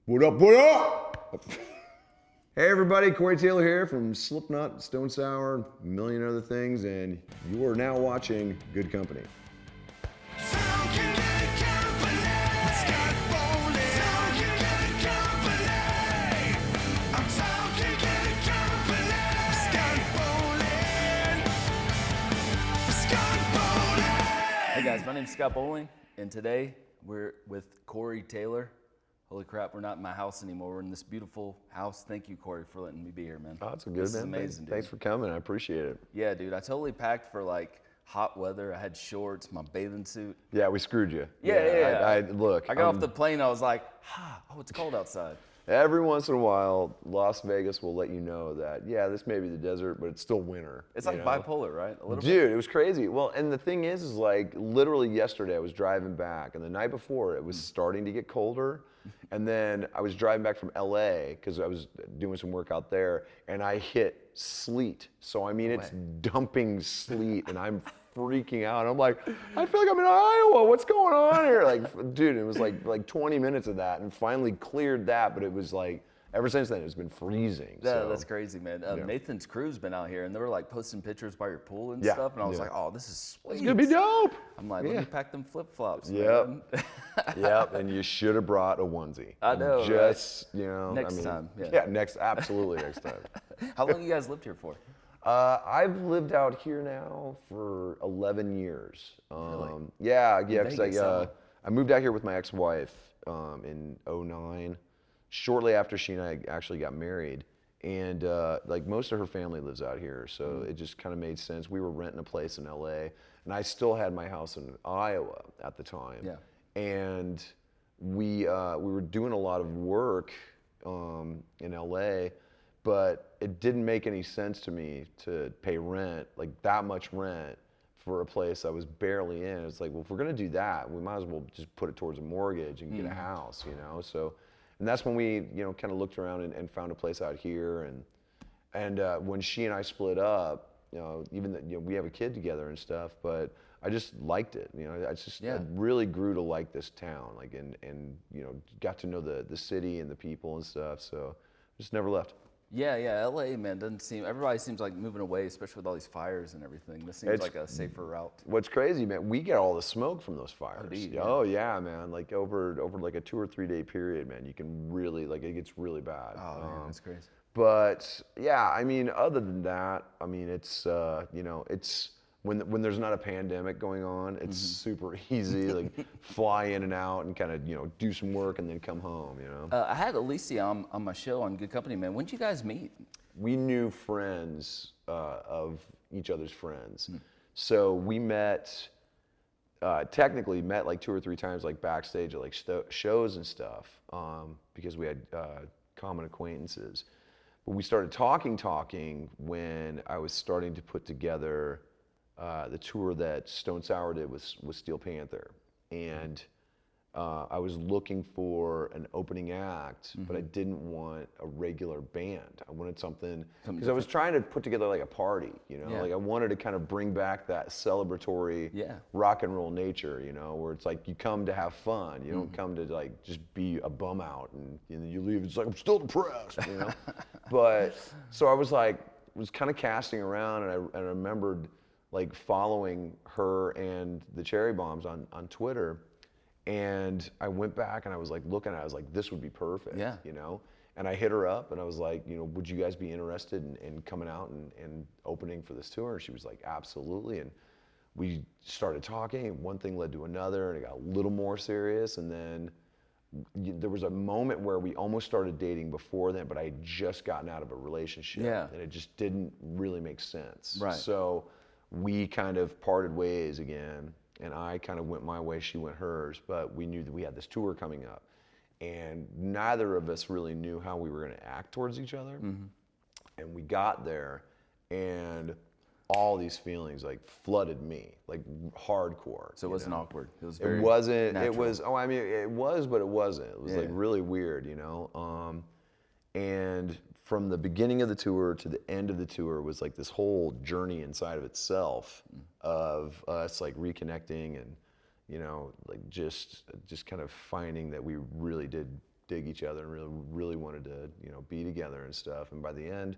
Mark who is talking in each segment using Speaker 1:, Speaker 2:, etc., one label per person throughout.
Speaker 1: What up, what up? Hey everybody, Corey Taylor here from Slipknot, Stone Sour, a million other things, and you are now watching Good Company.
Speaker 2: Hey guys, my name's Scott Bowling, and today we're with Corey Taylor. Holy crap, we're not in my house anymore. We're in this beautiful house. Thank you, Corey, for letting me be here, man.
Speaker 1: Oh, that's good,
Speaker 2: this
Speaker 1: man.
Speaker 2: Is amazing, dude.
Speaker 1: Thanks for coming. I appreciate it.
Speaker 2: Yeah, dude. I totally packed for like hot weather. I had shorts, my bathing suit.
Speaker 1: Yeah, we screwed you.
Speaker 2: Yeah.
Speaker 1: Look,
Speaker 2: I got off the plane. I was like, oh, it's cold outside.
Speaker 1: Every once in a while, Las Vegas will let you know that, yeah, this may be the desert, but it's still winter.
Speaker 2: It's like bipolar, right? A little
Speaker 1: Dude, it was crazy. Well, and the thing is like literally yesterday I was driving back, and the night before it was starting to get colder. And then I was driving back from LA because I was doing some work out there, and I hit sleet. So I mean, it's dumping sleet, and I'm freaking out. I'm like, I feel like I'm in Iowa. What's going on here? Like, dude, it was like 20 minutes of that, and finally cleared that. But it was like, ever since then, it's been freezing.
Speaker 2: Yeah,
Speaker 1: so.
Speaker 2: that's crazy, man. Nathan's crew's been out here, and they were like posting pictures by your pool and
Speaker 1: Yeah.
Speaker 2: stuff, and I was like, oh, this is sweet.
Speaker 1: It's gonna be dope.
Speaker 2: I'm like, let me pack them flip-flops,
Speaker 1: Yep.
Speaker 2: man.
Speaker 1: Yep, and you should have brought a onesie.
Speaker 2: I know,
Speaker 1: Just, you know.
Speaker 2: Next time, yeah.
Speaker 1: Yeah, absolutely next time.
Speaker 2: How long you guys lived here for?
Speaker 1: I've lived out here now for 11 years.
Speaker 2: Really?
Speaker 1: Yeah, because
Speaker 2: Vegas,
Speaker 1: I moved out here with my ex-wife in '09, shortly after she and I actually got married. And like most of her family lives out here, so it just kind of made sense. We were renting a place in LA, and I still had my house in Iowa at the time.
Speaker 2: Yeah.
Speaker 1: And we were doing a lot of work in LA, but it didn't make any sense to me to pay rent, like that much rent, for a place I was barely in. It's like, well, if we're gonna do that, we might as well just put it towards a mortgage and get a house, you know? So, and that's when we, you know, kind of looked around and found a place out here. And when she and I split up, you know, even that, you know, we have a kid together and stuff, but I just liked it. You know, I really grew to like this town, like, and you know, got to know the city and the people and stuff. So, just never left.
Speaker 2: Yeah, LA, man, everybody seems like moving away, especially with all these fires and everything. This seems like a safer route.
Speaker 1: What's crazy, man, we get all the smoke from those fires.
Speaker 2: Oh,
Speaker 1: yeah, man, like over like a 2 or 3 day period, man, you can really, like, it gets really bad.
Speaker 2: Oh, man, that's crazy.
Speaker 1: But yeah, I mean, other than that, I mean, it's, you know, it's, when there's not a pandemic going on, it's super easy, like fly in and out and kind of, you know, do some work and then come home, you know?
Speaker 2: I had Alicia on my show on Good Company, man. When did you guys meet?
Speaker 1: We knew friends of each other's friends. So we met, technically met like 2 or 3 times, like backstage at like shows and stuff, because we had common acquaintances. But we started talking when I was starting to put together the tour that Stone Sour did with Steel Panther. And I was looking for an opening act, but I didn't want a regular band. I wanted something, because I was trying to put together like a party, you know? Like I wanted to kind of bring back that celebratory rock and roll nature, you know, where it's like you come to have fun. You don't come to like just be a bum out and you leave, it's like, I'm still depressed, you know? But, so I was like, was kind of casting around, and I remembered like following her and the Cherry Bombs on Twitter. And I went back and I was like looking at it, I was like, this would be perfect, you know? And I hit her up and I was like, you know, would you guys be interested in coming out and opening for this tour? And she was like, absolutely. And we started talking, and one thing led to another, and it got a little more serious. And then there was a moment where we almost started dating before then, but I had just gotten out of a relationship, and it just didn't really make sense.
Speaker 2: Right.
Speaker 1: So we kind of parted ways again, and I kind of went my way, she went hers, but we knew that we had this tour coming up, and neither of us really knew how we were going to act towards each other. And we got there, and all these feelings like flooded me, like hardcore.
Speaker 2: So it wasn't awkward. It was very
Speaker 1: natural.
Speaker 2: It
Speaker 1: was, I mean, it was, but it wasn't. It was like really weird, you know? And from the beginning of the tour to the end of the tour was like this whole journey inside of itself of us like reconnecting and, you know, like just kind of finding that we really did dig each other and really wanted to, you know, be together and stuff. And by the end,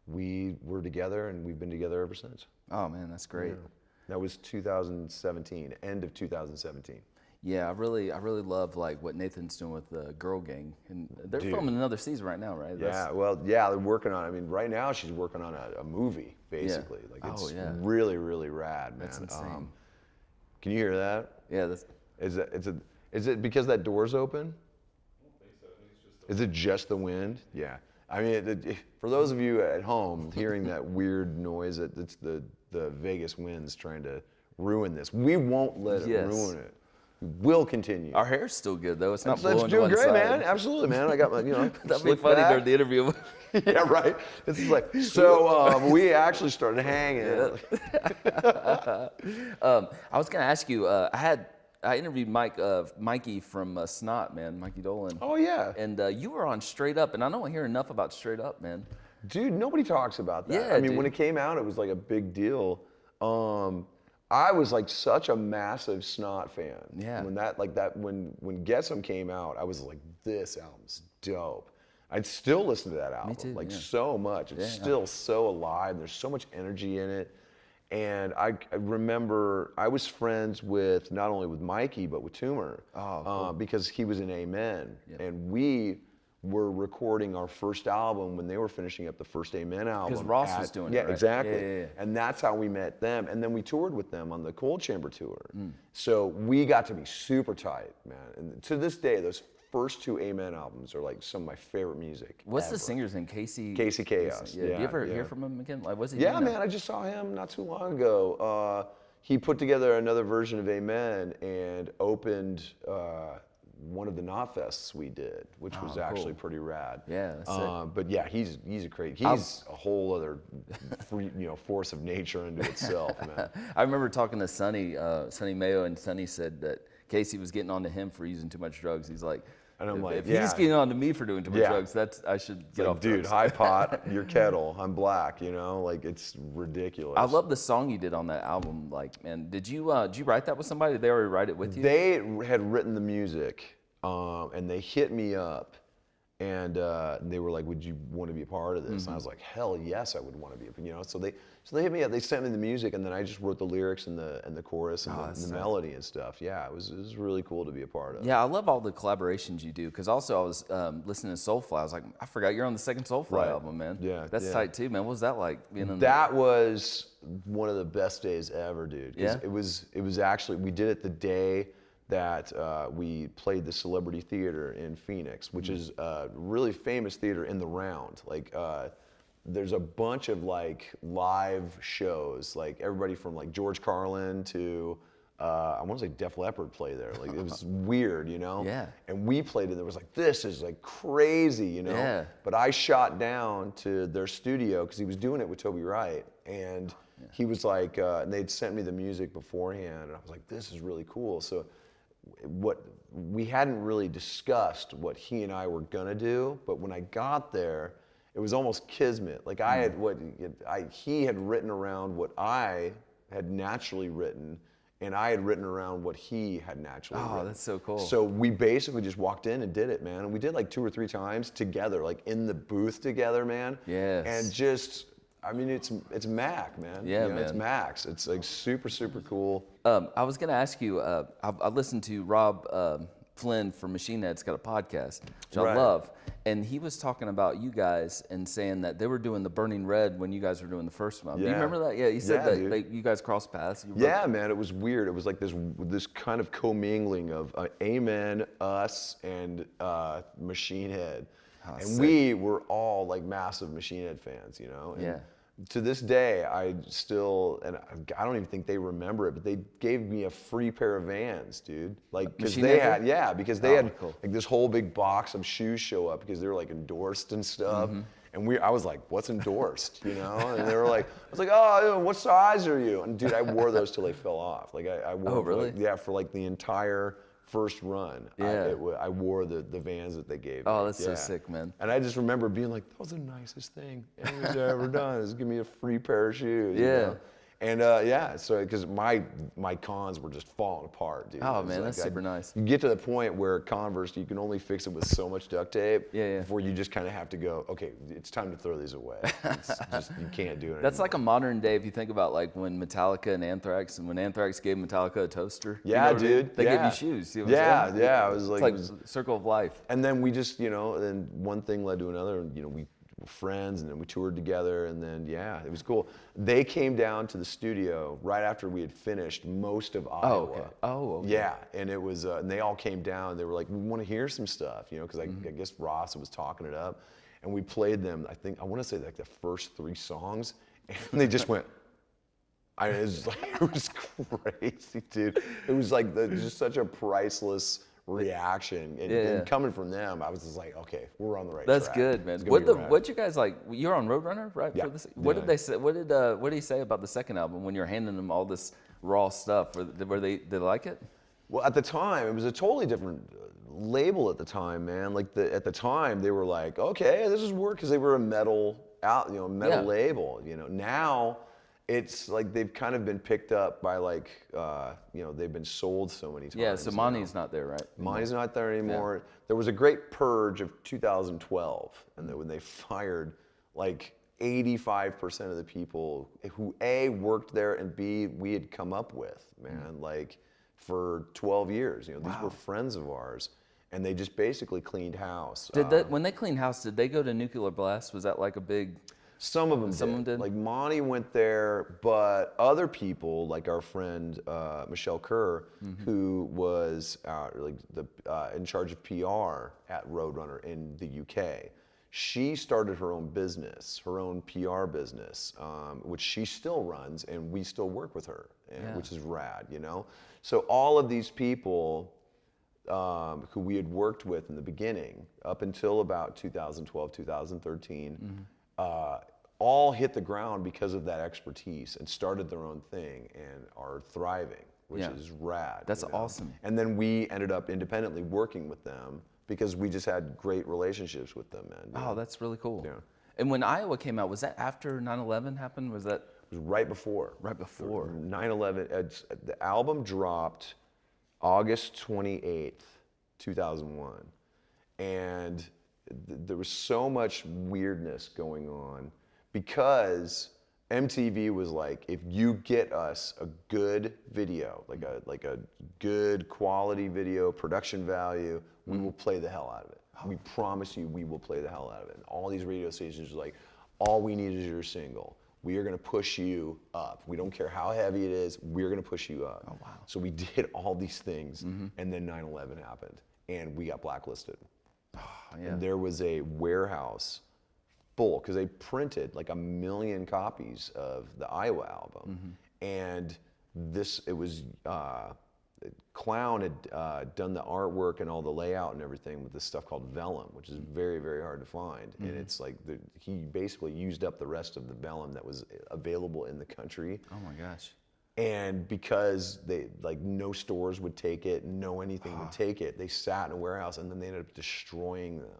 Speaker 1: we were together, and we've been together ever since.
Speaker 2: Oh man, that's great.
Speaker 1: Yeah. That was 2017, end of 2017.
Speaker 2: Yeah, I really love like what Nathan's doing with the Girl Gang, and they're filming another season right now, right?
Speaker 1: Yeah, well, yeah, they're working on. I mean, right now she's working on a movie, basically.
Speaker 2: Yeah.
Speaker 1: Like it's
Speaker 2: yeah.
Speaker 1: really rad, man.
Speaker 2: That's insane.
Speaker 1: Can you hear that?
Speaker 2: Yeah, that's.
Speaker 1: Is it because that door's open?
Speaker 3: I don't think so. I think it's just
Speaker 1: Is it just the wind? Yeah. I mean, for those of you at home hearing that weird noise, it's the Vegas winds trying to ruin this. We won't let it ruin it. We will continue.
Speaker 2: Our hair's still good though. It's not
Speaker 1: That's
Speaker 2: blowing to
Speaker 1: doing
Speaker 2: one
Speaker 1: great,
Speaker 2: side.
Speaker 1: man. Absolutely, man. I got my, you know,
Speaker 2: That'd be
Speaker 1: slick
Speaker 2: funny
Speaker 1: back.
Speaker 2: during the interview.
Speaker 1: Yeah, right. It's like, so we actually started hanging.
Speaker 2: I was gonna ask you. I interviewed Mikey from Snot, man, Mikey Dolan.
Speaker 1: Oh yeah.
Speaker 2: And you were on Straight Up, and I don't hear enough about Straight Up, man.
Speaker 1: Dude, nobody talks about that.
Speaker 2: Yeah,
Speaker 1: I mean, when
Speaker 2: dude.
Speaker 1: it came out, it was like a big deal. I was like such a massive Snot fan.
Speaker 2: Yeah.
Speaker 1: When Get Some came out, I was like, this album's dope. I'd still listen to that album,
Speaker 2: too,
Speaker 1: like
Speaker 2: yeah.
Speaker 1: so much. It's still so alive. There's so much energy in it. And I remember I was friends with not only with Mikey but with Toomer, because he was in Amen, and we were recording our first album when they were finishing up the first Amen album.
Speaker 2: Because Ross was doing it, right?
Speaker 1: Exactly.
Speaker 2: Yeah.
Speaker 1: And that's how we met them. And then we toured with them on the Cold Chamber tour. So we got to be super tight, man. And to this day, those first two Amen albums are like some of my favorite music.
Speaker 2: What's
Speaker 1: ever.
Speaker 2: the singer's name? Casey
Speaker 1: Chaos.
Speaker 2: Yeah. Do you ever hear from him again? Like, what's he
Speaker 1: Yeah,
Speaker 2: doing now?
Speaker 1: man, I just saw him not too long ago. He put together another version of Amen and opened one of the Knotfests we did, which was actually pretty rad.
Speaker 2: Yeah, that's sick.
Speaker 1: But yeah, he's a whole other force of nature into itself, man.
Speaker 2: I remember talking to Sonny Mayo, and Sonny said that Casey was getting on to him for using too much drugs. He's like,
Speaker 1: And I'm
Speaker 2: if,
Speaker 1: like,
Speaker 2: if he's getting on to me for doing too much drugs, I should get off
Speaker 1: dude,
Speaker 2: drugs.
Speaker 1: high pot, your kettle, I'm black, you know, like it's ridiculous.
Speaker 2: I love the song you did on that album. Like, man, did you write that with somebody? Did they already write it with you?
Speaker 1: They had written the music, and they hit me up, and they were like, "Would you want to be a part of this?" And I was like, "Hell yes, I would want to be." You know, so they hit me up. They sent me the music, and then I just wrote the lyrics and the chorus and the melody and stuff. Yeah, it was really cool to be a part of.
Speaker 2: Yeah, I love all the collaborations you do. Because also I was listening to Soulfly. I was like, I forgot you're on the second Soulfly album, man.
Speaker 1: Yeah,
Speaker 2: that's tight too, man. What was that like? Being in
Speaker 1: That was one of the best days ever, dude. 'Cause
Speaker 2: Yeah?
Speaker 1: It was actually, we did it the day that we played the Celebrity Theater in Phoenix, which is a really famous theater in the round. Like, there's a bunch of like live shows, like everybody from like George Carlin to I want to say Def Leppard play there. Like it was weird, you know?
Speaker 2: Yeah.
Speaker 1: And we played it. It was like, this is like crazy, you know?
Speaker 2: Yeah.
Speaker 1: But I shot down to their studio because he was doing it with Toby Wright, and he was like, and they'd sent me the music beforehand, and I was like, this is really cool. So what we hadn't really discussed what he and I were gonna do, but when I got there, it was almost kismet. Like I had he had written around what I had naturally written, and I had written around what he had naturally written.
Speaker 2: Oh, that's so cool.
Speaker 1: So we basically just walked in and did it, man. And we did like 2 or 3 times together, like in the booth together, man.
Speaker 2: Yes.
Speaker 1: And just, I mean, it's Mac, man.
Speaker 2: Yeah,
Speaker 1: you know,
Speaker 2: man.
Speaker 1: It's Max. It's like super, super cool.
Speaker 2: I was gonna ask you. I listened to Rob Flynn from Machine Head's got a podcast, which I love, and he was talking about you guys and saying that they were doing the Burning Red when you guys were doing the first one. Do you remember that? Yeah, he said that you guys crossed paths.
Speaker 1: Yeah, man, it was weird. It was like this kind of commingling of Amen, us, and Machine Head. And we were all like massive Machine Head fans, you know? And to this day, I still, and I don't even think they remember it, but they gave me a free pair of Vans, dude. Like, because they had, because they had like this whole big box of shoes show up because they were like endorsed and stuff. And I was like, what's endorsed, you know? And they were like, I was like, oh, what size are you? And dude, I wore those till they fell off. Like I wore, for like the entire first run. I wore the Vans that they gave me.
Speaker 2: Oh, that's so sick, man.
Speaker 1: And I just remember being like, that was the nicest thing anyone's ever done, is give me a free pair of shoes. You know? And so because my cons were just falling apart, dude.
Speaker 2: Oh
Speaker 1: It was
Speaker 2: man,
Speaker 1: like
Speaker 2: that's super nice.
Speaker 1: You get to the point where Converse, you can only fix it with so much duct tape.
Speaker 2: Yeah.
Speaker 1: Before you just kind of have to go, okay, it's time to throw these away. It's just you can't do it.
Speaker 2: That's
Speaker 1: anymore.
Speaker 2: like a modern day, if you think about like when Metallica and Anthrax, and when Anthrax gave Metallica a toaster.
Speaker 1: Yeah,
Speaker 2: you know what I mean?
Speaker 1: dude.
Speaker 2: They gave
Speaker 1: yeah.
Speaker 2: you shoes. You know what I'm saying?
Speaker 1: Yeah. It was
Speaker 2: It's
Speaker 1: like,
Speaker 2: like circle of life.
Speaker 1: and then we just, then one thing led to another, and we were friends, and then we toured together, and then it was cool. They came down to the studio right after we had finished most of Iowa.
Speaker 2: Okay.
Speaker 1: Yeah, and it was, and they all came down. They were like, "We want to hear some stuff," because I guess Ross was talking it up, and we played them. I want to say like the first 3 songs, and they just went. It was crazy, dude. It was like just such a priceless reaction, and coming from them, I was just like, okay, we're on the right track.
Speaker 2: That's good, man.
Speaker 1: It's gonna be rad.
Speaker 2: What you guys like? You're on Roadrunner, right?
Speaker 1: Yeah.
Speaker 2: For this, what
Speaker 1: Yeah.
Speaker 2: did they say? What did he say about the second album when you're handing them all this raw stuff? Did they like it?
Speaker 1: Well, at the time, it was a totally different label at the time, man. Like at the time, they were like, okay, this is work, because they were a metal label. Now it's like they've kind of been picked up by like, they've been sold so many times.
Speaker 2: Yeah, so Monty's not there, right?
Speaker 1: Monty's not there anymore. Yeah. There was a great purge of 2012, and then when they fired like 85% of the people who A, worked there, and B, we had come up with, man, like for 12 years. These were friends of ours, and they just basically cleaned house.
Speaker 2: When they cleaned house, did they go to Nuclear Blast? Was that like a big...
Speaker 1: Some of them did. Like Monty went there, but other people, like our friend Michelle Kerr, who was in charge of PR at Roadrunner in the UK, she started her own business, her own PR business, which she still runs, and we still work with her, which is rad, So all of these people who we had worked with in the beginning, up until about 2012, 2013, all hit the ground because of that expertise and started their own thing and are thriving, which is rad.
Speaker 2: That's awesome.
Speaker 1: And then we ended up independently working with them because we just had great relationships with them, man.
Speaker 2: Oh, that's really cool.
Speaker 1: Yeah.
Speaker 2: And when Iowa came out, was that after 9/11 happened? Was that?
Speaker 1: It was right before.
Speaker 2: Right before.
Speaker 1: 9/11. The album dropped August 28th, 2001. And there was so much weirdness going on because MTV was like, if you get us a good video, like a good quality video, production value, we will play the hell out of it. We promise you we will play the hell out of it. And all these radio stations are like, all we need is your single. We are gonna push you up. We don't care how heavy it is, we're gonna push you up.
Speaker 2: Oh, wow.
Speaker 1: So we did all these things, and then 9/11 happened, and we got blacklisted. And there was a warehouse full, because they printed like 1 million copies of the Iowa album. And Clown had done the artwork and all the layout and everything with this stuff called vellum, which is very, very hard to find. And it's like, he basically used up the rest of the vellum that was available in the country.
Speaker 2: Oh my gosh.
Speaker 1: And because no stores would take it, no anything would take it, they sat in a warehouse, and then they ended up destroying them.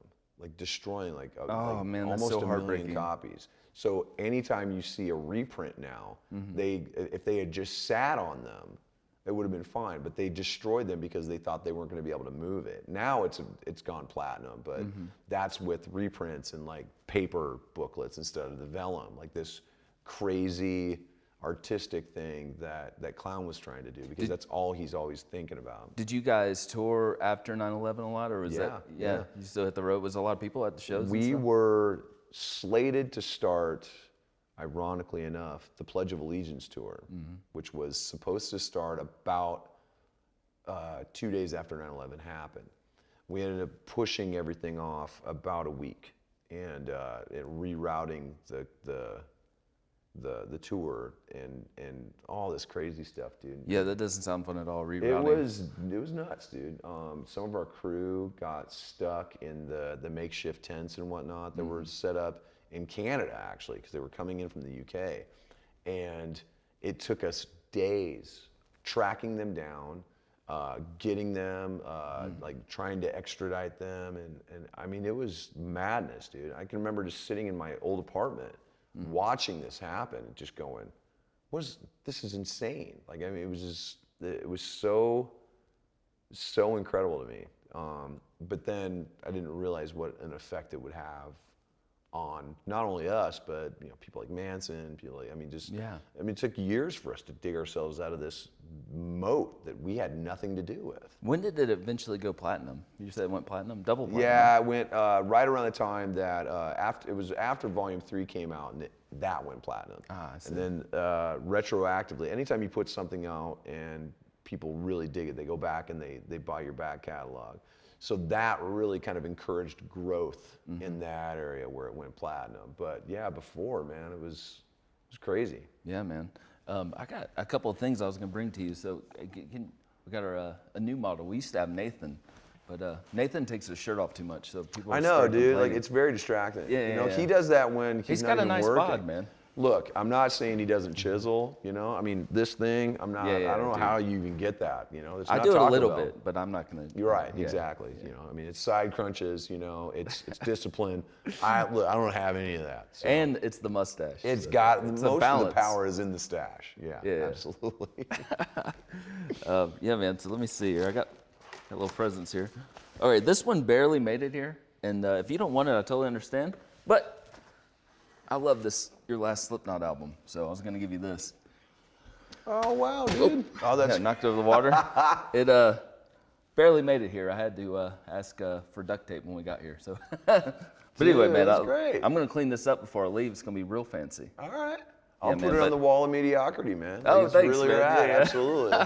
Speaker 2: Man, that's
Speaker 1: almost
Speaker 2: so
Speaker 1: 1 million
Speaker 2: heartbreaking.
Speaker 1: copies. So anytime you see a reprint now, if they had just sat on them, it would have been fine. But they destroyed them because they thought they weren't going to be able to move it. Now it's gone platinum, but that's with reprints and like paper booklets instead of the vellum, like this crazy artistic thing that Clown was trying to do, because that's all he's always thinking about.
Speaker 2: Did you guys tour after 9/11 a lot, or was that?
Speaker 1: Yeah.
Speaker 2: You still hit the road? Was a lot of people at the shows?
Speaker 1: We were slated to start, ironically enough, the Pledge of Allegiance tour, which was supposed to start about 2 days after 9/11 happened. We ended up pushing everything off about a week and rerouting the tour and all this crazy stuff, dude.
Speaker 2: Yeah, that doesn't sound fun at all. Rerouting.
Speaker 1: It was nuts, dude. Some of our crew got stuck in the makeshift tents and whatnot that were set up in Canada, actually, because they were coming in from the UK, and it took us days tracking them down, getting them, like trying to extradite them, and I mean, it was madness, dude. I can remember just sitting in my old apartment watching this happen, just going, this is insane. Like, I mean, it was so incredible to me. But then I didn't realize what an effect it would have on not only us, but people like Manson, people like, I mean, it took years for us to dig ourselves out of this moat that we had nothing to do with.
Speaker 2: When did it eventually go platinum? You said it went platinum, double platinum.
Speaker 1: Yeah, it went right around the time that after Volume 3 came out, and that went platinum.
Speaker 2: I see.
Speaker 1: And then retroactively, anytime you put something out and people really dig it, they go back and they buy your back catalog. So that really kind of encouraged growth in that area where it went platinum. But yeah, before, man, it was crazy.
Speaker 2: Yeah, man. I got a couple of things I was going to bring to you. So we got a new model. We used to have Nathan, but Nathan takes his shirt off too much, so people.
Speaker 1: I know, dude. Like, it's very distracting.
Speaker 2: Yeah.
Speaker 1: He does that when he's not
Speaker 2: got a
Speaker 1: even
Speaker 2: nice
Speaker 1: working.
Speaker 2: bod, man.
Speaker 1: Look, I'm not saying he doesn't chisel. I mean, this thing, I'm not. I don't know how you even get that. It's
Speaker 2: I
Speaker 1: not
Speaker 2: do it a
Speaker 1: Taco
Speaker 2: little
Speaker 1: Bell.
Speaker 2: bit, but I'm not going to.
Speaker 1: You're right, exactly. I mean, it's side crunches. It's discipline. I don't have any of that. So.
Speaker 2: And it's the mustache.
Speaker 1: It's got
Speaker 2: it's
Speaker 1: most
Speaker 2: a
Speaker 1: of the
Speaker 2: balance.
Speaker 1: power is in the stash. Yeah. Absolutely.
Speaker 2: Yeah, man. So let me see here. I got little presents here. All right, this one barely made it here, and if you don't want it, I totally understand. But I love this, your last Slipknot album. So I was gonna give you this.
Speaker 1: Oh wow, dude. Oh, that's
Speaker 2: knocked over the water. It barely made it here. I had to ask for duct tape when we got here. So, but anyway, man,
Speaker 1: that's great.
Speaker 2: I'm gonna clean this up before I leave. It's gonna be real fancy.
Speaker 1: All right. I'll put
Speaker 2: man,
Speaker 1: it on the wall of mediocrity, man.
Speaker 2: Oh,
Speaker 1: it's
Speaker 2: thanks,
Speaker 1: really
Speaker 2: man.
Speaker 1: rad.
Speaker 2: Yeah.
Speaker 1: Absolutely.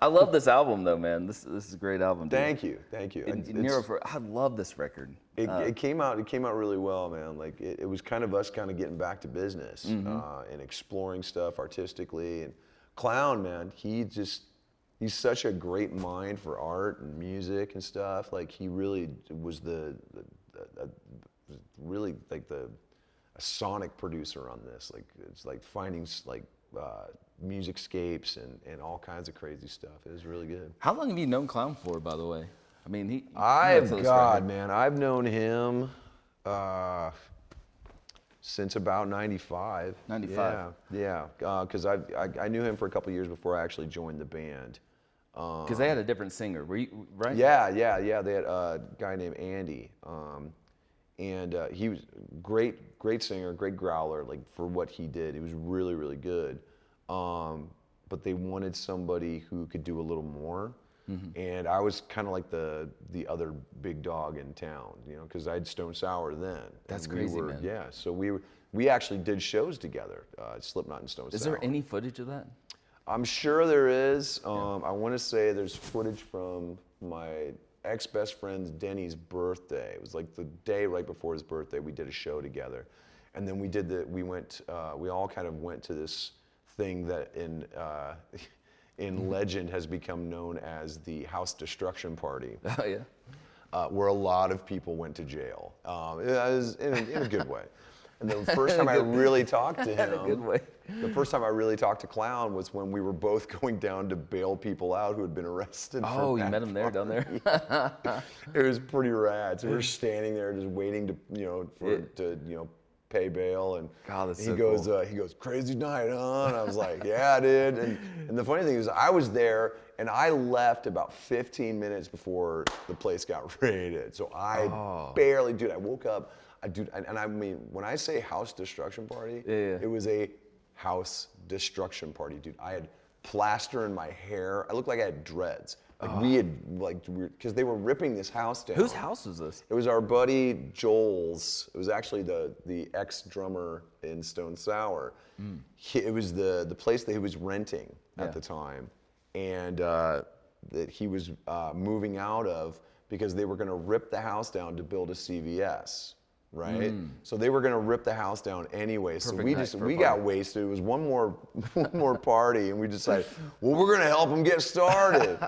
Speaker 2: I love this album, though, man. This is a great album. Dude.
Speaker 1: Thank you.
Speaker 2: I love this record.
Speaker 1: It came out really well, man. Like it was kind of us kind of getting back to business and exploring stuff artistically. And Clown, man, he's such a great mind for art and music and stuff. Like he really was really like a sonic producer on this. Like it's like finding like musicscapes and all kinds of crazy stuff. It was really good.
Speaker 2: How long have you known Clown for, by the way? I mean,
Speaker 1: man, I've known him since about 95.
Speaker 2: 95.
Speaker 1: Yeah. Because I knew him for a couple of years before I actually joined the band.
Speaker 2: Because they had a different singer, were you, right?
Speaker 1: Yeah. They had a guy named Andy. And he was great singer, great growler. Like for what he did, he was really, really good. But they wanted somebody who could do a little more. And I was kind of like the other big dog in town, because I had Stone Sour then.
Speaker 2: That's crazy, man.
Speaker 1: Yeah, so we actually did shows together, Slipknot and Stone Sour.
Speaker 2: Is there any footage of that?
Speaker 1: I'm sure there is. I want to say there's footage from my ex-best friend's Denny's birthday. It was like the day right before his birthday. We did a show together, and then we all kind of went to this thing that in legend has become known as the House Destruction Party.
Speaker 2: Oh yeah.
Speaker 1: Where a lot of people went to jail. It was in a good way. And the first time I really talked to him,
Speaker 2: in a good way.
Speaker 1: The first time I really talked to Clown was when we were both going down to bail people out who had been arrested.
Speaker 2: Oh, you met him there, down there?
Speaker 1: Yeah. It was pretty rad. So we were standing there just waiting to pay bail, and
Speaker 2: God, that's
Speaker 1: he
Speaker 2: so
Speaker 1: goes,
Speaker 2: cool.
Speaker 1: he goes, "Crazy night, huh?" And I was like, "Yeah, dude." And the funny thing is, I was there, and I left about 15 minutes before the place got raided. So I barely, dude. I woke up, and I mean, when I say house destruction party, it was a house destruction party, dude. I had plaster in my hair. I looked like I had dreads. Like because they were ripping this house down.
Speaker 2: Whose house was this?
Speaker 1: It was our buddy Joel's. It was actually the ex-drummer in Stone Sour. It was the place that he was renting at the time, and that he was moving out of because they were going to rip the house down to build a CVS. Right, so they were gonna rip the house down anyway. So we got wasted. It was one more party, and we decided, well, we're gonna help them get started.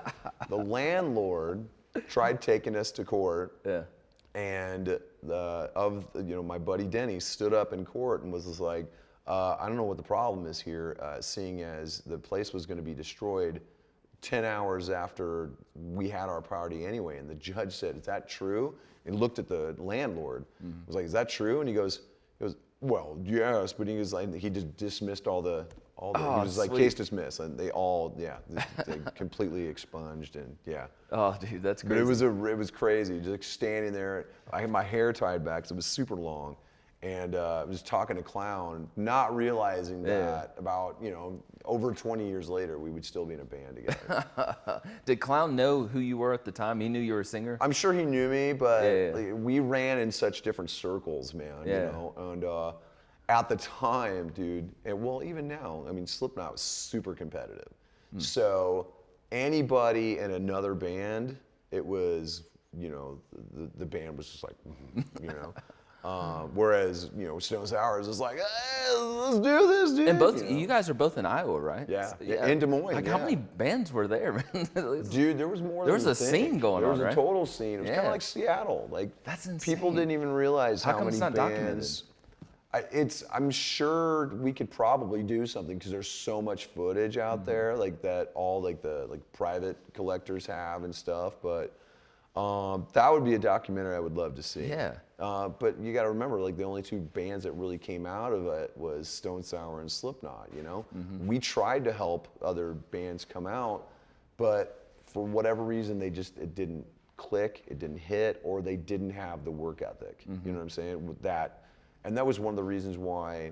Speaker 1: The landlord tried taking us to court.
Speaker 2: Yeah.
Speaker 1: And my buddy Denny stood up in court and was just like, I don't know what the problem is here, seeing as the place was going to be destroyed 10 hours after we had our party anyway. And the judge said, "Is that true?" And looked at the landlord. Was like, "Is that true?" And he goes, Well, yes, but he was like, he just dismissed all the he was like,
Speaker 2: sweet.
Speaker 1: case dismissed, and they all, they completely expunged, and yeah.
Speaker 2: Oh, dude, that's
Speaker 1: But
Speaker 2: crazy.
Speaker 1: it was crazy, just like standing there. I had my hair tied back, so it was super long, and I was talking to Clown, not realizing that about, over 20 years later, we would still be in a band together.
Speaker 2: Did Clown know who you were at the time? He knew you were a singer?
Speaker 1: I'm sure he knew me, but
Speaker 2: Yeah.
Speaker 1: like, we ran in such different circles, man.
Speaker 2: Yeah.
Speaker 1: And at the time, dude, and well, even now, I mean, Slipknot was super competitive. So anybody in another band, it was, the band was just like, whereas, Stone Sour is just like, hey, let's do this, dude.
Speaker 2: And both you guys are both in Iowa, right?
Speaker 1: Yeah.
Speaker 2: So,
Speaker 1: In Des Moines.
Speaker 2: Like, how many bands were there, man?
Speaker 1: Dude, there was more.
Speaker 2: There
Speaker 1: than
Speaker 2: was
Speaker 1: you
Speaker 2: a
Speaker 1: think.
Speaker 2: scene going
Speaker 1: there
Speaker 2: on,
Speaker 1: was
Speaker 2: right?
Speaker 1: a total scene. It was kind
Speaker 2: Yeah.
Speaker 1: of like Seattle. Like
Speaker 2: That's
Speaker 1: people
Speaker 2: insane.
Speaker 1: didn't even realize
Speaker 2: How
Speaker 1: how
Speaker 2: come
Speaker 1: many
Speaker 2: it's not documented?
Speaker 1: bands. I'm sure we could probably do something because there's so much footage out
Speaker 2: Mm-hmm.
Speaker 1: there, like that all like the private collectors have and stuff. But that would be a documentary I would love to see.
Speaker 2: Yeah.
Speaker 1: But you got to remember, like the only two bands that really came out of it was Stone Sour and Slipknot.
Speaker 2: Mm-hmm.
Speaker 1: We tried to help other bands come out, but for whatever reason, it didn't click, it didn't hit, or they didn't have the work ethic.
Speaker 2: Mm-hmm.
Speaker 1: You know what I'm saying? With that, and that was one of the reasons why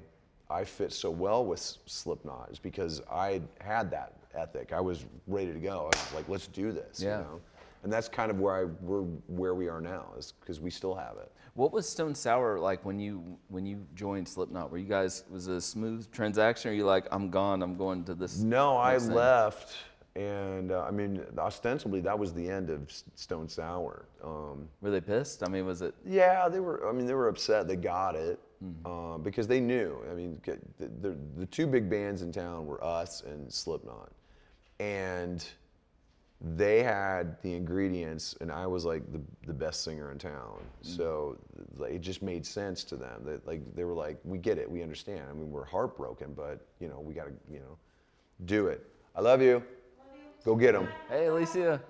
Speaker 1: I fit so well with Slipknot, is because I had that ethic. I was ready to go. I was like, let's do this.
Speaker 2: Yeah.
Speaker 1: And that's kind of we're where we are now, is because we still have it.
Speaker 2: What was Stone Sour like when you joined Slipknot? Were you guys, was it a smooth transaction, or are you like, I'm gone, I'm going to this?
Speaker 1: No, I
Speaker 2: next thing?
Speaker 1: left, and I mean, ostensibly that was the end of Stone Sour.
Speaker 2: Were they pissed? I mean, was it?
Speaker 1: Yeah, they were. I mean, they were upset. They got it
Speaker 2: Mm-hmm.
Speaker 1: because they knew. I mean, the two big bands in town were us and Slipknot, and they had the ingredients, and I was like the best singer in town. So like, it just made sense to them. They were like, we get it, we understand. I mean, we're heartbroken, but we got to do it. I love you. Go get them.
Speaker 2: Hey, Alicia.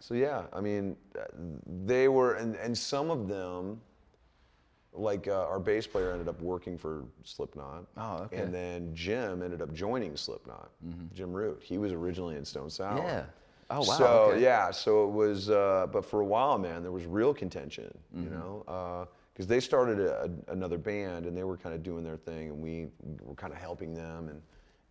Speaker 1: So yeah, I mean, they were, and some of them, like our bass player ended up working for Slipknot.
Speaker 2: Oh, okay.
Speaker 1: And then Jim ended up joining Slipknot. Jim Root. He was originally in Stone Sour.
Speaker 2: Yeah. Oh, wow.
Speaker 1: So
Speaker 2: okay.
Speaker 1: yeah, so it was, but for a while, man, there was real contention, because they started another band and they were kind of doing their thing, and we were kind of helping them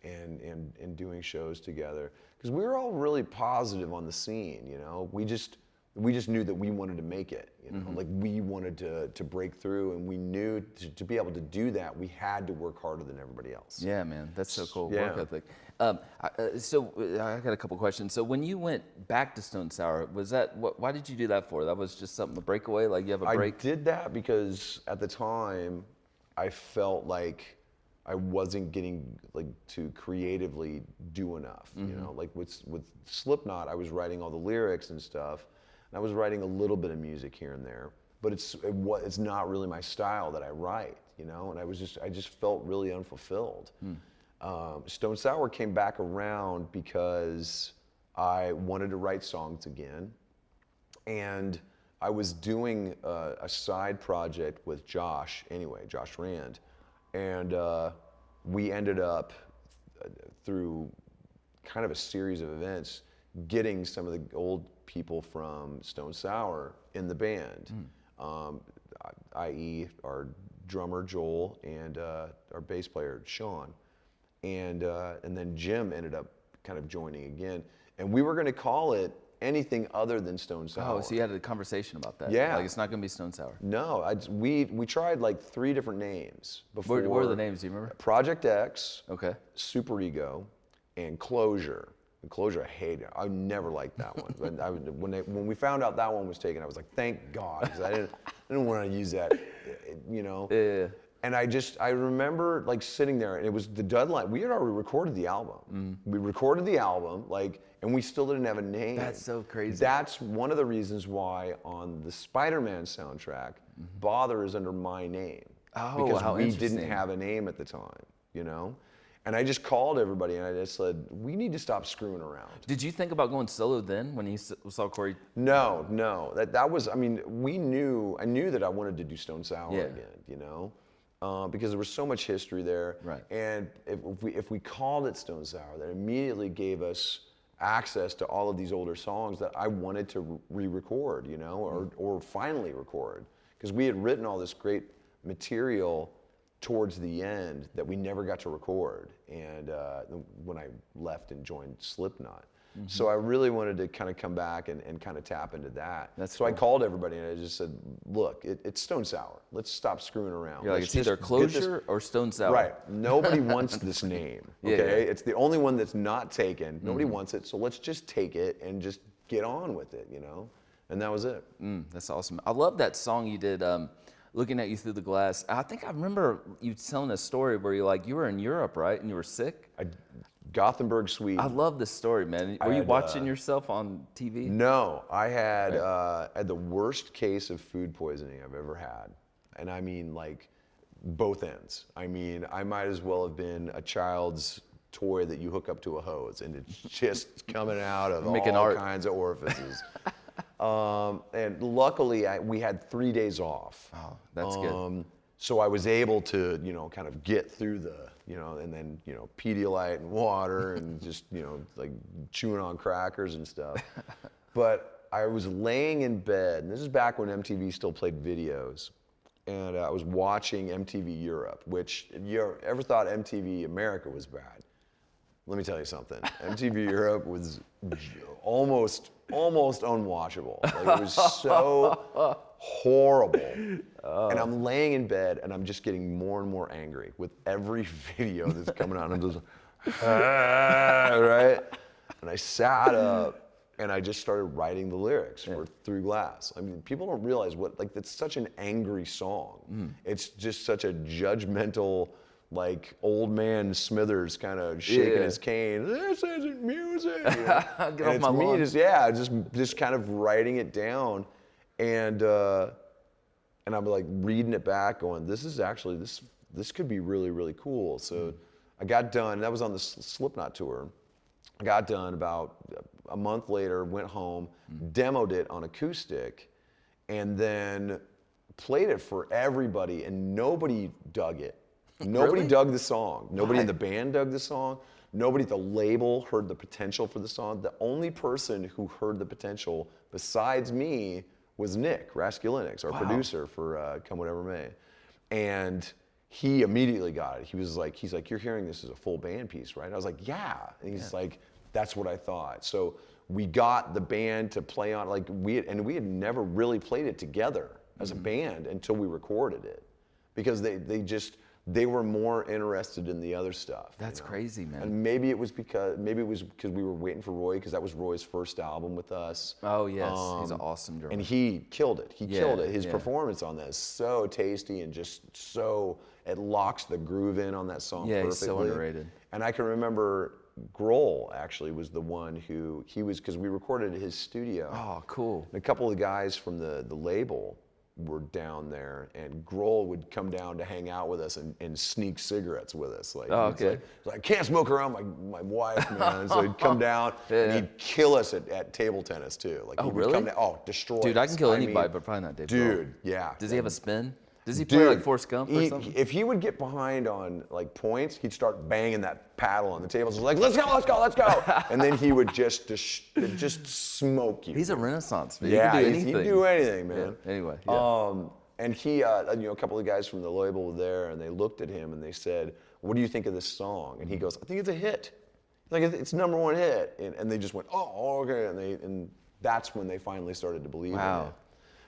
Speaker 1: and doing shows together, because we were all really positive on the scene. We just knew that we wanted to make it. Like we wanted to break through, and we knew to be able to do that, we had to work harder than everybody else.
Speaker 2: Yeah, man, that's so cool.
Speaker 1: Yeah.
Speaker 2: Work ethic. So I got a couple questions. So when you went back to Stone Sour, was that why did you do that for? That was just something, a breakaway, like you have a break?
Speaker 1: I did that because at the time I felt like I wasn't getting to creatively do enough. Like with Slipknot, I was writing all the lyrics and stuff, and I was writing a little bit of music here and there, but it's not really my style that I write. And I just felt really unfulfilled. Stone Sour came back around because I wanted to write songs again, and I was doing a side project with Josh Rand, and we ended up, through kind of a series of events, getting some of the old people from Stone Sour in the band, i.e. our drummer Joel and our bass player Sean. And then Jim ended up kind of joining again. And we were going to call it anything other than Stone Sour.
Speaker 2: Oh, so you had a conversation about that?
Speaker 1: Yeah.
Speaker 2: Like it's not going to be Stone Sour.
Speaker 1: No, we tried like 3 different names before.
Speaker 2: What were the names? Do you remember?
Speaker 1: Project X,
Speaker 2: Okay.
Speaker 1: Super Ego, and Closure. And Closure, I hated. I never liked that one. But when we found out that one was taken, I was like, thank God, because I didn't want to use that,
Speaker 2: Yeah.
Speaker 1: And I remember like sitting there, and it was the deadline. We had already recorded the album. We recorded the album, and we still didn't have a name.
Speaker 2: That's so crazy.
Speaker 1: That's one of the reasons why on the Spider-Man soundtrack, Bother is under my name.
Speaker 2: Oh,
Speaker 1: because
Speaker 2: how
Speaker 1: we
Speaker 2: interesting.
Speaker 1: didn't have a name at the time, And I just called everybody and I just said, we need to stop screwing around.
Speaker 2: Did you think about going solo then when you saw Corey?
Speaker 1: No. That was, I mean, I knew that I wanted to do Stone Sour
Speaker 2: Yeah.
Speaker 1: again, you know? Because there was so much history there.
Speaker 2: Right.
Speaker 1: And if we called it Stone Sour, that immediately gave us access to all of these older songs that I wanted to re-record, you know, or finally record. Because we had written all this great material towards the end that we never got to record, and when I left and joined Slipknot. So I really wanted to kind of come back and kind of tap into that. So I called everybody and I just said, look, it's Stone Sour. Let's stop screwing around.
Speaker 2: You're like,
Speaker 1: Let's
Speaker 2: it's either
Speaker 1: just get
Speaker 2: Closure or Stone Sour.
Speaker 1: Right. Nobody wants this name,
Speaker 2: Yeah,
Speaker 1: okay?
Speaker 2: yeah.
Speaker 1: It's the only one that's not taken. Nobody wants it, so let's just take it and just get on with it, you know? And that was it.
Speaker 2: That's awesome. I love that song you did, Looking at You Through the Glass. I think I remember you telling a story where you were in Europe, right? And you were sick?
Speaker 1: Gothenburg, Sweden.
Speaker 2: I love this story, man. Were you
Speaker 1: had,
Speaker 2: watching yourself on TV?
Speaker 1: No, I had the worst case of food poisoning I've ever had. And I mean, like, both ends. I mean, I might as well have been a child's toy that you hook up to a hose, and it's just coming out of
Speaker 2: Making
Speaker 1: all
Speaker 2: art.
Speaker 1: kinds of orifices. And luckily, we had 3 days off.
Speaker 2: Oh, that's good.
Speaker 1: So I was able to, you know, kind of get through and then, you know, Pedialyte and water and just, you know, like chewing on crackers and stuff. But I was laying in bed, and this is back when MTV still played videos, and I was watching MTV Europe, which, you ever thought MTV America was bad? Let me tell you something. MTV Europe was almost unwatchable. Like, it was so horrible. And I'm laying in bed and I'm just getting more and more angry with every video that's coming out. And I'm just, right? And I sat up and I just started writing the lyrics for Through Glass. I mean, people don't realize it's such an angry song. It's just such a judgmental, like, old man Smithers kind of shaking his cane. This isn't music. You know?
Speaker 2: Get off my lawn.
Speaker 1: Just kind of writing it down, and I'm like reading it back, going, this is actually this could be really, really cool. So I got done. That was on the Slipknot tour. I got done about a month later. Went home, demoed it on acoustic, and then played it for everybody, and nobody dug it. Nobody
Speaker 2: Really?
Speaker 1: dug the song. Nobody in
Speaker 2: Why?
Speaker 1: the band dug the song. Nobody at the label heard the potential for the song. The only person who heard the potential besides me was Nick Raskulinix, our producer for Come Whatever May. And he immediately got it. He's like, you're hearing this as a full band piece, right? I was like, yeah. And he's like, that's what I thought. So we got the band to play on, like, we had never really played it together as a band until we recorded it. Because they were more interested in the other stuff.
Speaker 2: That's crazy, man.
Speaker 1: And maybe it was because we were waiting for Roy, because that was Roy's first album with us.
Speaker 2: Oh, yes. He's an awesome drummer.
Speaker 1: And he killed it. He killed it. His
Speaker 2: yeah.
Speaker 1: performance on that is so tasty and just so, it locks the groove in on that song perfectly.
Speaker 2: Yeah, he's so underrated.
Speaker 1: And I can remember Grohl actually was the one because we recorded at his studio.
Speaker 2: Oh, cool.
Speaker 1: And a couple of the guys from the label were down there, and Grohl would come down to hang out with us and sneak cigarettes with us. Like,
Speaker 2: Oh,
Speaker 1: it's
Speaker 2: okay.
Speaker 1: like, I can't smoke around my wife, man. So he'd come down and he'd kill us at table tennis too. Like,
Speaker 2: Oh,
Speaker 1: he would
Speaker 2: really?
Speaker 1: come down, destroy
Speaker 2: Dude,
Speaker 1: us.
Speaker 2: I can kill anybody,
Speaker 1: mean,
Speaker 2: but probably not Dave Grohl.
Speaker 1: dude, yeah.
Speaker 2: Does he have a spin? Does he play like Forrest Gump or something?
Speaker 1: If he would get behind on like points, he'd start banging that paddle on the table. So like, let's go. And then he would just smoke you.
Speaker 2: He's a renaissance man.
Speaker 1: Yeah,
Speaker 2: He can do anything.
Speaker 1: he'd do anything, man.
Speaker 2: Yeah, anyway, yeah.
Speaker 1: And he, a couple of guys from the label were there, and they looked at him and they said, "What do you think of this song?" And he goes, "I think it's a hit. Like, it's #1 hit." And they just went, "Oh, okay." And that's when they finally started to believe in it.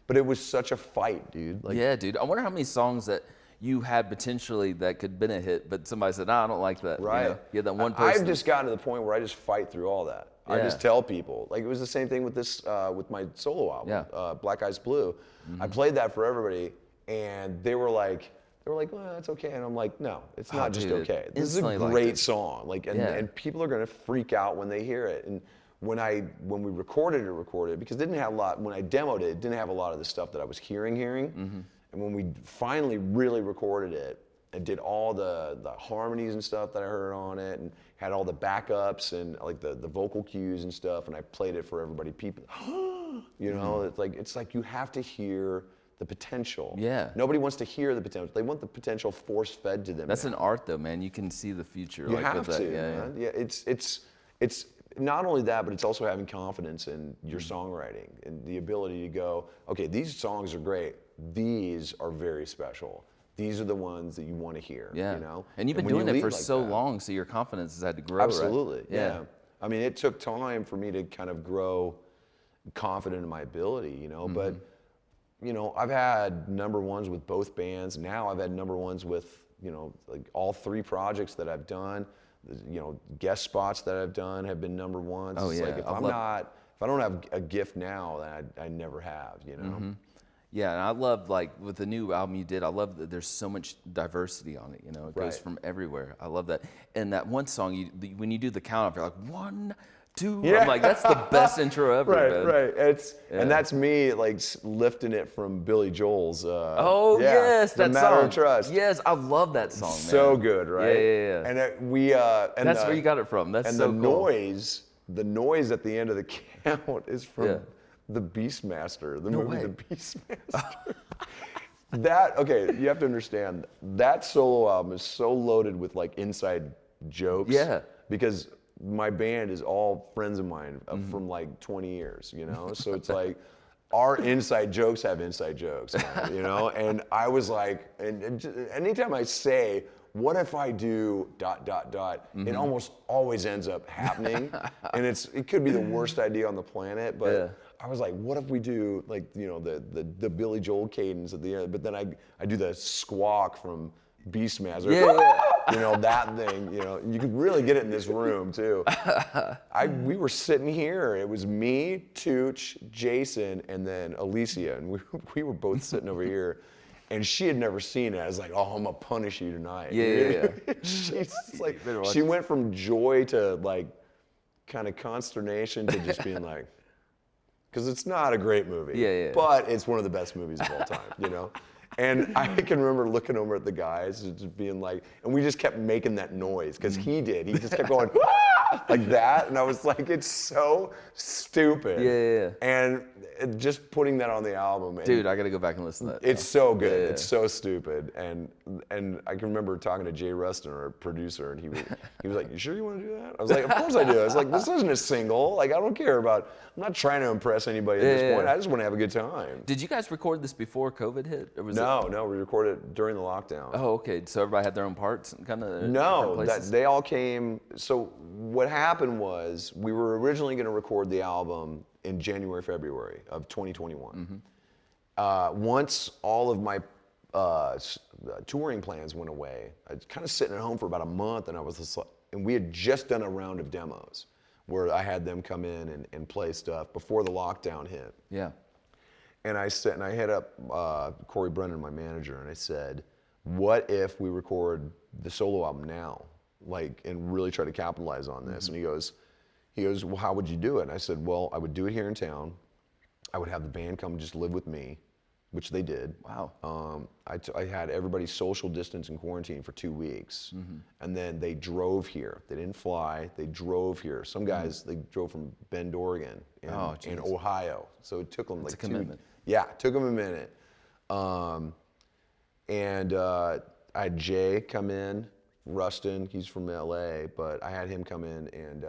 Speaker 1: But it was such a fight, dude. Like,
Speaker 2: Yeah, dude. I wonder how many songs that you had potentially that could have been a hit, but somebody said, "Nah, I don't like that."
Speaker 1: right.
Speaker 2: You know? You had that one person.
Speaker 1: I've just gotten to the point where I just fight through all that. I
Speaker 2: Yeah.
Speaker 1: just tell people. Like, it was the same thing with this, with my solo album,
Speaker 2: Yeah.
Speaker 1: Black Eyes Blue. I played that for everybody, and they were like, well, that's okay. And I'm like, no, it's not just
Speaker 2: dude,
Speaker 1: okay. This is a
Speaker 2: instantly liked
Speaker 1: great
Speaker 2: it.
Speaker 1: song. Like, and,
Speaker 2: Yeah.
Speaker 1: and people are gonna freak out when they hear it. And when we recorded it, because it didn't have a lot, when I demoed it, it didn't have a lot of the stuff that I was hearing. And when we finally really recorded it, and did all the harmonies and stuff that I heard on it, and had all the backups and like the vocal cues and stuff, and I played it for everybody. People, you know, it's like you have to hear the potential.
Speaker 2: Yeah.
Speaker 1: Nobody wants to hear the potential. They want the potential force fed to them.
Speaker 2: That's
Speaker 1: now.
Speaker 2: an art though, man. You can see the future.
Speaker 1: You
Speaker 2: like,
Speaker 1: have
Speaker 2: with
Speaker 1: to,
Speaker 2: that.
Speaker 1: man. Yeah, it's not only that, but it's also having confidence in your songwriting and the ability to go, okay, these songs are great. These are very special. These are the ones that you want to hear.
Speaker 2: Yeah.
Speaker 1: You know.
Speaker 2: And you've been
Speaker 1: when
Speaker 2: doing
Speaker 1: you
Speaker 2: it for
Speaker 1: lead like
Speaker 2: so
Speaker 1: that-
Speaker 2: long, so your confidence has had to grow. Right?
Speaker 1: Absolutely. Yeah. I mean, it took time for me to kind of grow confident in my ability. You know, but you know, I've had number ones with both bands. Now I've had number ones with, you know, like all 3 projects that I've done. You know, guest spots that I've done have been number ones.
Speaker 2: Oh,
Speaker 1: It's
Speaker 2: yeah.
Speaker 1: like if I don't have a gift now, then I never have, you know?
Speaker 2: Yeah, and I love, like, with the new album you did, I love that there's so much diversity on it, you know? It goes
Speaker 1: Right.
Speaker 2: from everywhere. I love that. And that one song, when you do the count off, you're like, 1, 2.
Speaker 1: Yeah.
Speaker 2: I'm like, that's the best intro ever, man.
Speaker 1: Right. And that's me, like, lifting it from Billy Joel's.
Speaker 2: Oh,
Speaker 1: yeah,
Speaker 2: yes,
Speaker 1: The
Speaker 2: that
Speaker 1: Matter
Speaker 2: song.
Speaker 1: of Trust.
Speaker 2: Yes, I love that song, man.
Speaker 1: So good, right?
Speaker 2: Yeah.
Speaker 1: And and
Speaker 2: That's where you got it from. That's
Speaker 1: and
Speaker 2: so
Speaker 1: the
Speaker 2: cool.
Speaker 1: the noise at the end of the count is from
Speaker 2: Yeah.
Speaker 1: the Beastmaster, the
Speaker 2: No
Speaker 1: movie
Speaker 2: way.
Speaker 1: The Beastmaster. Okay, you have to understand, that solo album is so loaded with like inside jokes.
Speaker 2: Yeah.
Speaker 1: Because my band is all friends of mine from like 20 years, you know? So it's like, our inside jokes have inside jokes, man, you know? And I was like, and anytime I say, what if I do ... It almost always ends up happening. And it could be the worst idea on the planet, but
Speaker 2: Yeah.
Speaker 1: I was like, what if we do like, you know, the Billy Joel cadence at the end, but then I do the squawk from Beastmaster.
Speaker 2: Yeah.
Speaker 1: You know, that thing, you know, you could really get it in this room too. We were sitting here, it was me, Tooch, Jason, and then Alicia, and we were both sitting over here, and she had never seen it. I was like, oh, I'm gonna punish you tonight.
Speaker 2: Yeah.
Speaker 1: She's like,
Speaker 2: better watch
Speaker 1: she went from joy to like kind of consternation to just being like, because it's not a great movie,
Speaker 2: Yeah.
Speaker 1: but it's one of the best movies of all time, you know? And I can remember looking over at the guys and just being like, and we just kept making that noise, because he did. He just kept going, "Ah!" like that. And I was like, it's so stupid.
Speaker 2: Yeah.
Speaker 1: And just putting that on the album. And
Speaker 2: Dude, I got to go back and listen to that.
Speaker 1: it's so good.
Speaker 2: Yeah.
Speaker 1: It's so stupid. And I can remember talking to Jay Rustin, our producer, and he was like, you sure you want to do that? I was like, of course I do. I was like, this isn't a single. Like, I don't care about, I'm not trying to impress anybody at this point. I just want to have a good time.
Speaker 2: Did you guys record this before COVID hit? Or was
Speaker 1: No, we recorded it during the lockdown.
Speaker 2: Oh, okay. So everybody had their own parts, kind of.
Speaker 1: No, they all came. So what happened was we were originally going to record the album in January, February of 2021. Once all of my touring plans went away, I was kind of sitting at home for about a month, and I was just like, and we had just done a round of demos where I had them come in and play stuff before the lockdown hit.
Speaker 2: Yeah.
Speaker 1: And I hit up Corey Brennan, my manager, and I said, what if we record the solo album now, like, and really try to capitalize on this? And he goes, well, how would you do it? And I said, well, I would do it here in town. I would have the band come just live with me, which they did.
Speaker 2: Wow.
Speaker 1: I had everybody social distance and quarantine for 2 weeks. And then they drove here. They didn't fly, they drove here. Some guys, they drove from Bend, Oregon in Ohio. So it took them
Speaker 2: That's
Speaker 1: like
Speaker 2: a commitment.
Speaker 1: Yeah, it took them a minute. I had Jay come in, Rustin, he's from LA, but I had him come in and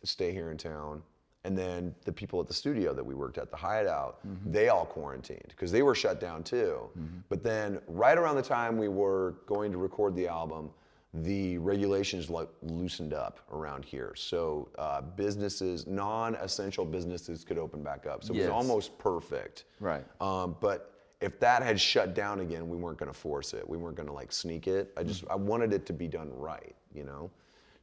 Speaker 1: stay here in town. And then the people at the studio that we worked at, the Hideout, they all quarantined because they were shut down too. But then right around the time we were going to record the album, the regulations loosened up around here. So businesses, non-essential businesses could open back up. So it was almost perfect.
Speaker 2: Right.
Speaker 1: But if that had shut down again, we weren't gonna force it. We weren't gonna like sneak it. I wanted it to be done right, you know?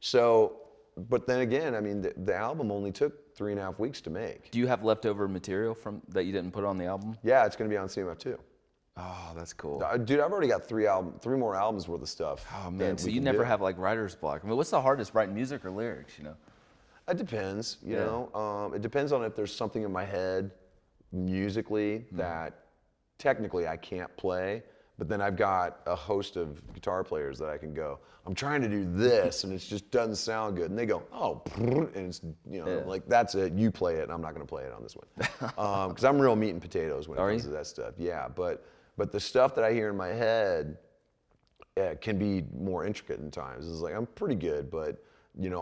Speaker 1: So, but then again, I mean, the album only took 3.5 weeks to make.
Speaker 2: Do you have leftover material that you didn't put on the album?
Speaker 1: Yeah, it's gonna be on CMF2.
Speaker 2: Oh, that's cool.
Speaker 1: Dude, I've already got 3 more albums worth of stuff.
Speaker 2: Oh man,
Speaker 1: that
Speaker 2: so
Speaker 1: we
Speaker 2: you
Speaker 1: can
Speaker 2: never
Speaker 1: do.
Speaker 2: have like writer's block. I mean, what's the hardest, writing music or lyrics, you know?
Speaker 1: It depends, you know. It depends on if there's something in my head musically that technically I can't play, But then I've got a host of guitar players that I can go, I'm trying to do this, and it just doesn't sound good. And they go, oh, and it's, like, that's it. You play it, and I'm not going to play it on this one. Because I'm real meat and potatoes when it comes to that stuff. Yeah, but the stuff that I hear in my head can be more intricate in times. It's like, I'm pretty good, but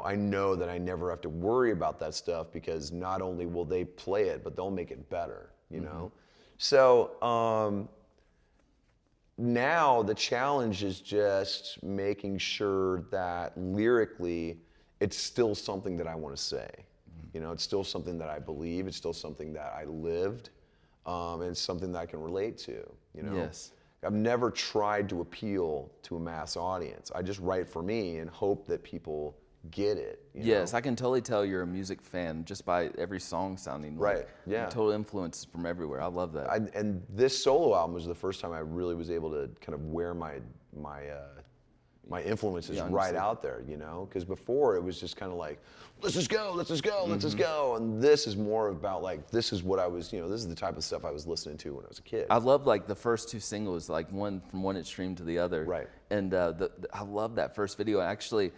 Speaker 1: I know that I never have to worry about that stuff because not only will they play it, but they'll make it better, know? So now the challenge is just making sure that lyrically it's still something that I want to say. It's still something that I believe, it's still something that I lived, and it's something that I can relate to,
Speaker 2: Yes.
Speaker 1: I've never tried to appeal to a mass audience. I just write for me and hope that people get it.
Speaker 2: Yes, I can totally tell you're a music fan just by every song sounding like
Speaker 1: right. Yeah.
Speaker 2: total influence from everywhere. I love that.
Speaker 1: And this solo album was the first time I really was able to kind of wear my influences right out there, because before it was just kind of like, let's just go, let's just go, let's just go. And this is more about like, this is what I was, this is the type of stuff I was listening to when I was a kid.
Speaker 2: I love like the first two singles, like one from one extreme to the other.
Speaker 1: Right.
Speaker 2: And I love that first video. Actually,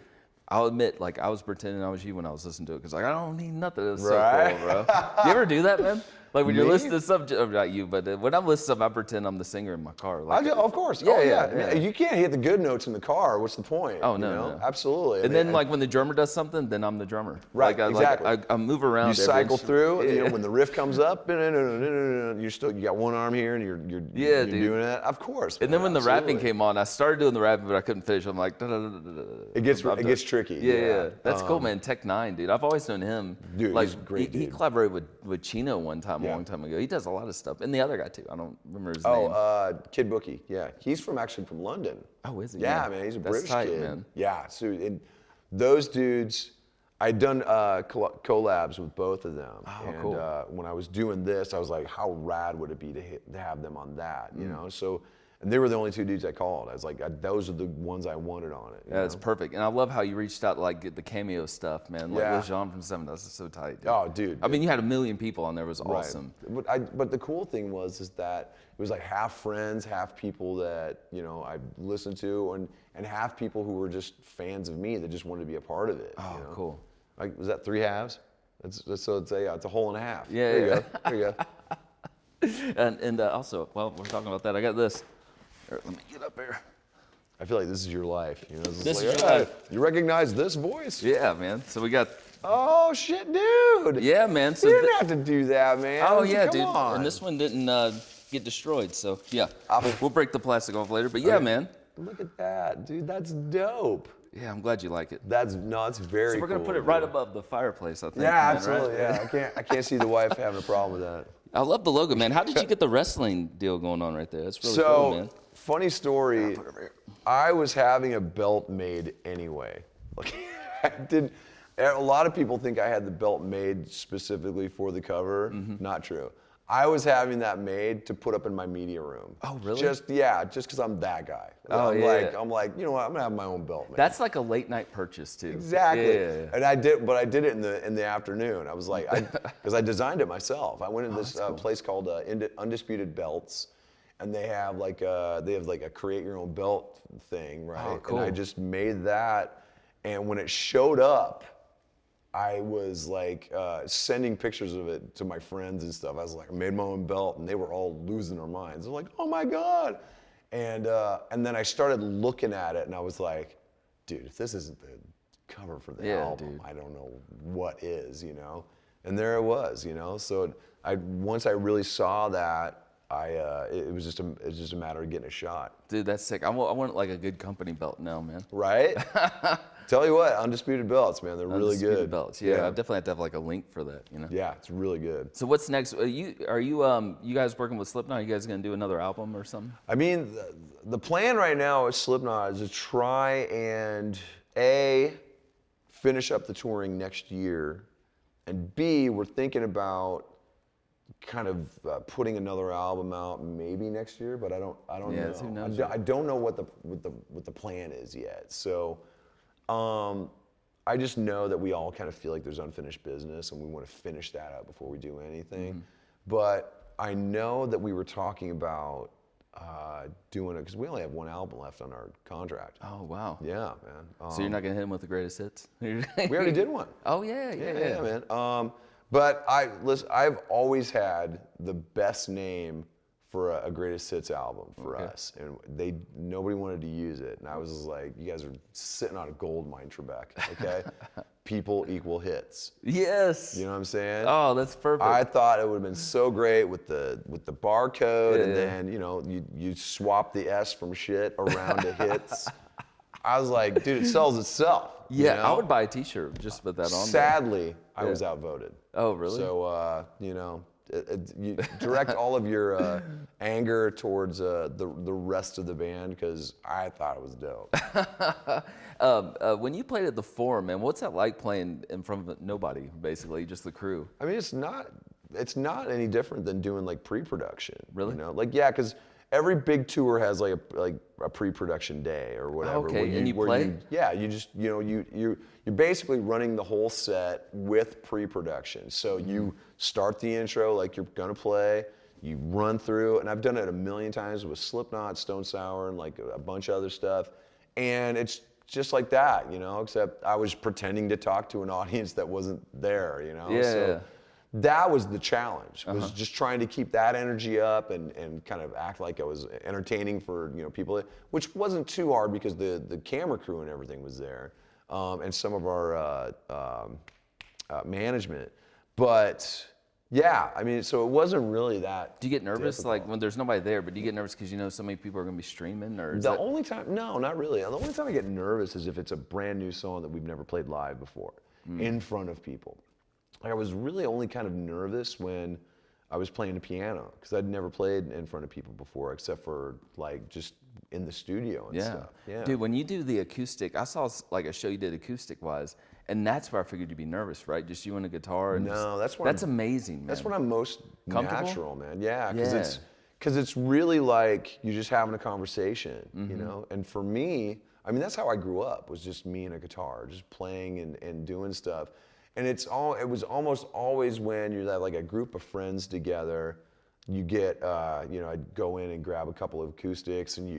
Speaker 2: I'll admit, like I was pretending I was you when I was listening to it, because like I don't need nothing. It was so cool, bro. You ever do that, man? Like when you're listening to stuff, not you, but when I'm listening to stuff, I pretend I'm the singer in my car. Like,
Speaker 1: of course. Yeah. You can't hit the good notes in the car. What's the point?
Speaker 2: Oh, no.
Speaker 1: Absolutely.
Speaker 2: And then like when the drummer does something, then I'm the drummer.
Speaker 1: Right,
Speaker 2: like,
Speaker 1: exactly.
Speaker 2: I move around.
Speaker 1: You cycle through, when the riff comes up, you got one arm here and you're doing it. Of course.
Speaker 2: And then when the rapping came on, I started doing the rapping, but I couldn't finish. I'm like,
Speaker 1: it gets tricky.
Speaker 2: Yeah. That's cool, man. Tech Nine, dude. I've always known him.
Speaker 1: Dude,
Speaker 2: like,
Speaker 1: he's a great dude.
Speaker 2: He collaborated with Chino one time, a long time ago. He does a lot of stuff, and the other guy too. I don't remember his name.
Speaker 1: Kid Bookie. Yeah, he's actually from London.
Speaker 2: Oh, is he?
Speaker 1: Yeah, man, he's a British
Speaker 2: tight,
Speaker 1: kid.
Speaker 2: Man.
Speaker 1: Yeah, so and those dudes, I'd done collabs with both of them.
Speaker 2: Oh,
Speaker 1: and,
Speaker 2: cool.
Speaker 1: When I was doing this, I was like, how rad would it be to have them on that? So. And they were the only two dudes I called. I was like, those are the ones I wanted on it.
Speaker 2: Yeah, that's perfect. And I love how you reached out to like get the cameo stuff, man. Like with Jean from Seven, that's so tight. Dude.
Speaker 1: Oh, dude.
Speaker 2: I mean, you had 1 million people on there. It was awesome.
Speaker 1: But the cool thing is that it was like half friends, half people that I listened to, and half people who were just fans of me that just wanted to be a part of it.
Speaker 2: Oh, cool.
Speaker 1: Like, was that 3 halves? So it's a whole and a half.
Speaker 2: Yeah.
Speaker 1: There you go.
Speaker 2: And also, well, we're talking about that. I got this. Here, let me get up here.
Speaker 1: I feel like this is your life.
Speaker 2: This is your life.
Speaker 1: You recognize this voice?
Speaker 2: Yeah, man. So we got.
Speaker 1: Oh shit, dude.
Speaker 2: Yeah, man. So
Speaker 1: you didn't have to do that, man.
Speaker 2: Oh yeah,
Speaker 1: Come
Speaker 2: dude.
Speaker 1: on.
Speaker 2: And this one didn't get destroyed. So yeah, we'll break the plastic off later. But yeah, man.
Speaker 1: Look at that, dude. That's dope.
Speaker 2: Yeah, I'm glad you like it.
Speaker 1: It's very.
Speaker 2: So we're gonna
Speaker 1: cool,
Speaker 2: put it right above the fireplace, I think.
Speaker 1: Yeah,
Speaker 2: man,
Speaker 1: absolutely.
Speaker 2: Right?
Speaker 1: Yeah, I can't see the wife having a problem with that.
Speaker 2: I love the logo, man. How did you get the wrestling deal going on right there? That's really cool, man.
Speaker 1: Funny story. I was having a belt made anyway. Like, a lot of people think I had the belt made specifically for the cover. Not true. I was having that made to put up in my media room.
Speaker 2: Oh, really?
Speaker 1: Just because I'm that guy.
Speaker 2: Oh,
Speaker 1: I'm like, you know what? I'm gonna have my own belt made.
Speaker 2: That's like a late night purchase too.
Speaker 1: Exactly.
Speaker 2: Yeah.
Speaker 1: And I did it in the afternoon. I was like, because I designed it myself. I went in this place called Undisputed Belts, and they have like a create your own belt thing, right?
Speaker 2: Oh, cool.
Speaker 1: And I just made that, and when it showed up, I was like sending pictures of it to my friends and stuff. I was like, I made my own belt, and they were all losing their minds. They're like, oh my God. And then I started looking at it, and I was like, dude, if this isn't the cover for the album, dude, I don't know what is, And there it was, So once I really saw that, it was just a matter of getting a shot.
Speaker 2: Dude, that's sick. I want like a good company belt now, man.
Speaker 1: Right? Tell you what, Undisputed Belts, man, they're really good.
Speaker 2: Undisputed Belts, yeah. I definitely have to have like a link for that,
Speaker 1: Yeah, it's really good.
Speaker 2: So what's next? Are you guys working with Slipknot? Are you guys gonna do another album or something?
Speaker 1: I mean, the plan right now with Slipknot is to try and finish up the touring next year, and B, we're thinking about kind of putting another album out maybe next year, but I don't know.
Speaker 2: Who knows?
Speaker 1: I don't know what the plan is yet. So I just know that we all kind of feel like there's unfinished business, and we want to finish that up before we do anything. But I know that we were talking about doing it because we only have one album left on our contract.
Speaker 2: Oh wow.
Speaker 1: Yeah, man.
Speaker 2: So you're not gonna hit him with the greatest hits?
Speaker 1: We already did one.
Speaker 2: Oh yeah,
Speaker 1: Yeah, man. But I've always had the best name for a greatest hits album for us, and nobody wanted to use it, and I was just like, you guys are sitting on a gold mine, Trebek. Okay, people equal hits.
Speaker 2: Yes.
Speaker 1: You know what I'm saying?
Speaker 2: Oh, that's perfect.
Speaker 1: I thought it would have been so great with the barcode, and then you swap the S from shit around to hits. I was like, dude, it sells itself.
Speaker 2: Yeah,
Speaker 1: you know?
Speaker 2: I would buy a T-shirt just with that on.
Speaker 1: Sadly, I was outvoted.
Speaker 2: Oh, really?
Speaker 1: So you direct all of your anger towards the rest of the band because I thought it was dope.
Speaker 2: When you played at the Forum, man, what's that like playing in front of nobody, basically, just the crew?
Speaker 1: I mean, it's not any different than doing like pre-production.
Speaker 2: Really?
Speaker 1: You know, like because every big tour has like a pre-production day or whatever.
Speaker 2: Okay, and you play?
Speaker 1: You just you're basically running the whole set with pre-production. So you start the intro like you're gonna play. You run through, and I've done it a million times with Slipknot, Stone Sour, and like a bunch of other stuff. And it's just like that, except I was pretending to talk to an audience that wasn't there,
Speaker 2: Yeah.
Speaker 1: So that was the challenge, was just trying to keep that energy up and kind of act like I was entertaining for people, which wasn't too hard because the camera crew and everything was there, and some of our management. But yeah, I mean, so it wasn't really that.
Speaker 2: Do you get nervous
Speaker 1: difficult.
Speaker 2: like when there's nobody there, but do you get nervous because so many people are gonna be streaming, or
Speaker 1: Only time, no, not really. The only time I get nervous is if it's a brand new song that we've never played live before, in front of people. Like I was really only kind of nervous when I was playing the piano because I'd never played in front of people before except for like just in the studio and stuff. Yeah.
Speaker 2: Dude, when you do the acoustic, I saw like a show you did acoustic wise, and that's where I figured you'd be nervous, right? Just you and a guitar. And
Speaker 1: No, that's when
Speaker 2: that's amazing, man.
Speaker 1: That's when I'm most
Speaker 2: Comfortable?
Speaker 1: natural, man. Yeah, because it's really like you're just having a conversation, And for me, I mean, that's how I grew up, was just me and a guitar, just playing and doing stuff. And it was almost always when you have like a group of friends together, you get, I'd go in and grab a couple of acoustics and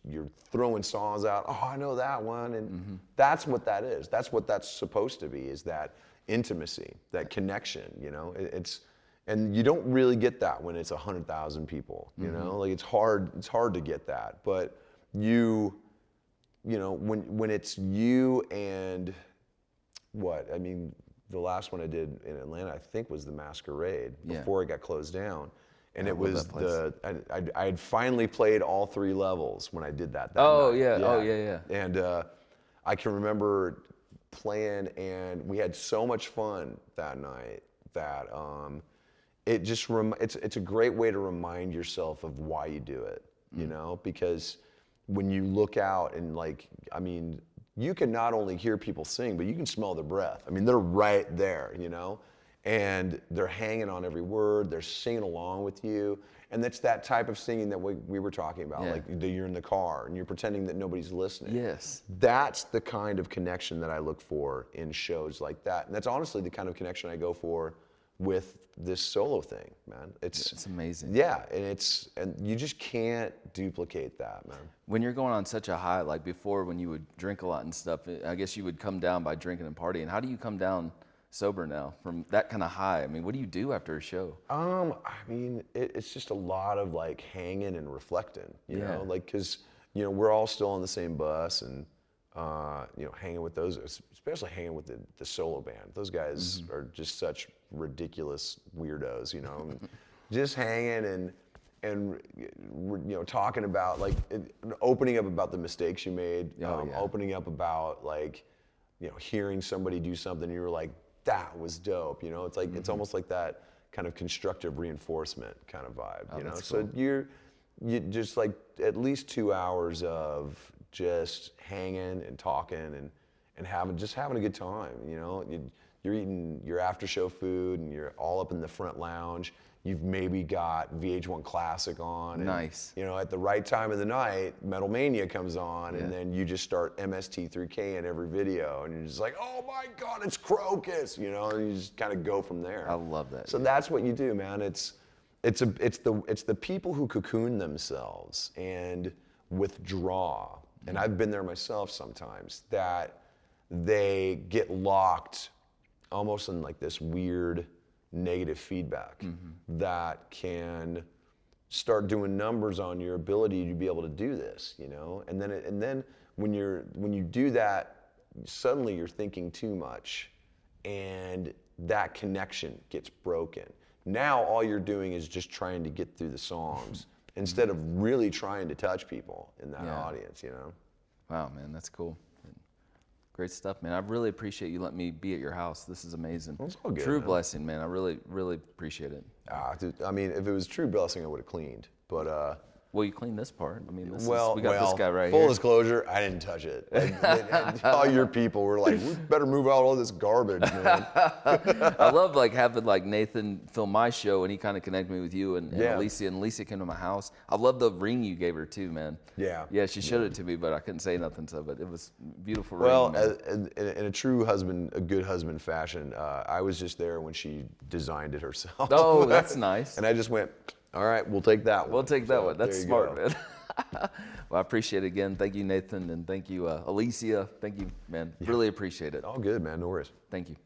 Speaker 1: you're throwing songs out. Oh, I know that one. And that's what that is. That's what that's supposed to be, is that intimacy, that connection, and you don't really get that when it's 100,000 people, like it's hard to get that. But when it's you and the last one I did in Atlanta, I think, was the Masquerade before it got closed down. And it was I had finally played all 3 levels when I did that night.
Speaker 2: Yeah.
Speaker 1: And I can remember playing, and we had so much fun that night that it's a great way to remind yourself of why you do it, because when you look out and you can not only hear people sing, but you can smell their breath. I mean, they're right there, and they're hanging on every word, they're singing along with you. And that's that type of singing that we were talking about, like you're in the car and you're pretending that nobody's listening.
Speaker 2: Yes.
Speaker 1: That's the kind of connection that I look for in shows like that. And that's honestly the kind of connection I go for with this solo thing, man. It's
Speaker 2: amazing.
Speaker 1: Yeah, and you just can't duplicate that, man.
Speaker 2: When you're going on such a high, like before when you would drink a lot and stuff, I guess you would come down by drinking and partying. How do you come down sober now from that kind of high? I mean, what do you do after a show?
Speaker 1: It's just a lot of like hanging and reflecting, you know, like, cause we're all still on the same bus and, hanging with those, especially hanging with the solo band. Those guys are just such ridiculous weirdos, just hanging and talking about opening up about the mistakes you made, opening up about hearing somebody do something and you were like, that was dope, it's like, it's almost like that kind of constructive reinforcement kind of vibe, so cool. You just like at least 2 hours of just hanging and talking and having a good time, you're eating your after show food and you're all up in the front lounge. You've maybe got VH1 Classic on. And,
Speaker 2: nice.
Speaker 1: At the right time of the night, Metal Mania comes on, and then you just start MST3K in every video, and you're just like, oh my God, it's Crocus, and you just kind of go from there.
Speaker 2: I love that.
Speaker 1: So that's what you do, man. it's the people who cocoon themselves and withdraw, and I've been there myself sometimes, that they get locked almost in like this weird negative feedback that can start doing numbers on your ability to be able to do this, you know? And then when you do that, suddenly you're thinking too much and that connection gets broken. Now all you're doing is just trying to get through the songs instead of really trying to touch people in that audience, you know?
Speaker 2: Wow, man, that's cool. Great stuff, man. I really appreciate you letting me be at your house. This is amazing.
Speaker 1: It's all good,
Speaker 2: True
Speaker 1: man.
Speaker 2: blessing, man. I really, really appreciate it.
Speaker 1: Dude, I mean, if it was true blessing, I would have cleaned. But
Speaker 2: well, you cleaned this part. I mean, we
Speaker 1: well,
Speaker 2: got this guy right
Speaker 1: full
Speaker 2: here.
Speaker 1: disclosure, I didn't touch it. And all your people were like, "We better move out all this garbage, man."
Speaker 2: I love like having like Nathan film my show, and he kind of connected me with you and Alicia. And Alicia came to my house. I love the ring you gave her too, man.
Speaker 1: Yeah.
Speaker 2: Yeah, she showed it to me, but I couldn't say nothing to it. But it was a beautiful
Speaker 1: Well,
Speaker 2: ring.
Speaker 1: in a true husband, a good husband fashion, I was just there when she designed it herself.
Speaker 2: Oh, that's nice.
Speaker 1: And I just went, "All right, we'll take that one."
Speaker 2: We'll take that
Speaker 1: So,
Speaker 2: one. That's
Speaker 1: there you
Speaker 2: smart,
Speaker 1: go.
Speaker 2: man. Well, I appreciate it again. Thank you, Nathan, and thank you, Alicia. Thank you, man. Really appreciate it.
Speaker 1: All good, man. No worries.
Speaker 2: Thank you.